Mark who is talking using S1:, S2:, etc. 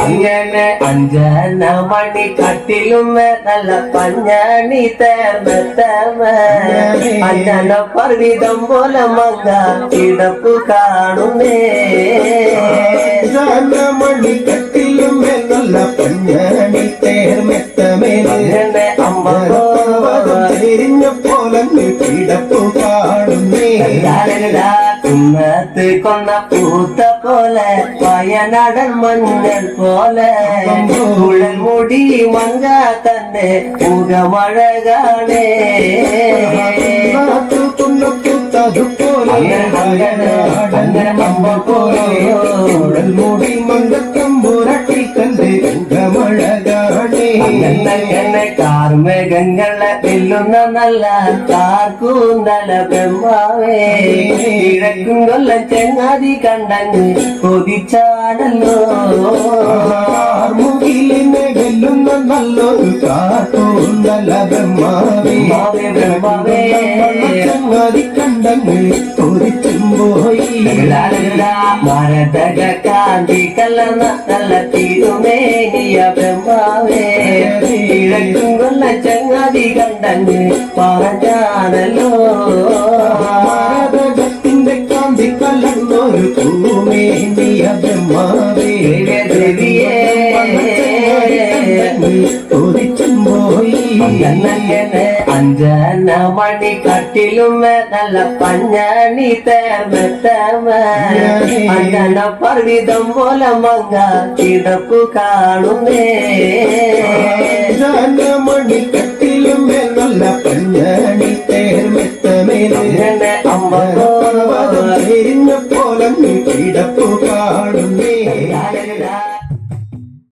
S1: അങ്ങനെ അഞ്ചന മണി കട്ടിലും നല്ല പഞ്ഞണി തേർമത്തമ അഞ്ചന പർവിതം പോലെ മങ്ങ കിടപ്പു കാണുന്നേ
S2: മണി കട്ടിലും നല്ല പഞ്ഞണി തേർമെത്തമേ അമ്മരിഞ്ഞ പോലെ കിടപ്പു കാണുന്നേ
S1: കുന്നത്ത് കൊന്ന പൂത്ത പോലെ വയനാടൻ മഞ്ഞൾ പോലെ കുഴൽ മുടി മങ്ക തന്നെ മുഖമഴ കാണേ
S2: മുടി മങ്കമ്പുരട്ടി കണ്ട് മുഖമഴ കാണേ
S1: കാർമേഘങ്ങളെ വെല്ലുന്ന നല്ല കാർക്കൂന്തല ബ്രഹ്മാവേ കിഴക്കും കൊല്ലം ചെങ്ങാതി കണ്ടങ്ങ് കൊതിച്ചാണല്ലോ
S2: മുകിലിനെ വെല്ലുന്ന നല്ലൊരു കാർക്കൂന്തല ബ്രഹ്മാവേ ചെങ്ങാതി കണ്ടങ്ങ് കൊതിച്ചും പോയി
S1: മരതക കാന്തി കലർന്ന നല്ല തിരുമേനിയ ബ്രഹ്മാവേ കിഴക്കും കൊല്ല ചങ്ങാതി കണ്ടങ്ങ് പറഞ്ഞാണല്ലോ
S2: മരതകത്തിന്റെ കാന്തി കലർന്നൊരു പൂമേനിയ ബ്രഹ്മാവേ കൊതിച്ചും പോയി
S1: അഞ്ചന മണി കട്ടിലും നല്ല പഞ്ഞണി തേർമത്തമ അഞ്ചന പർവിതം പോലെ മങ്ങ കിടപ്പു കാണുന്നേ
S2: മണി കട്ടിലും നല്ല പഞ്ഞണി തേർമെത്തമേലെ
S1: അമ്മ
S2: പോലെ കിടപ്പു കാണുന്നേ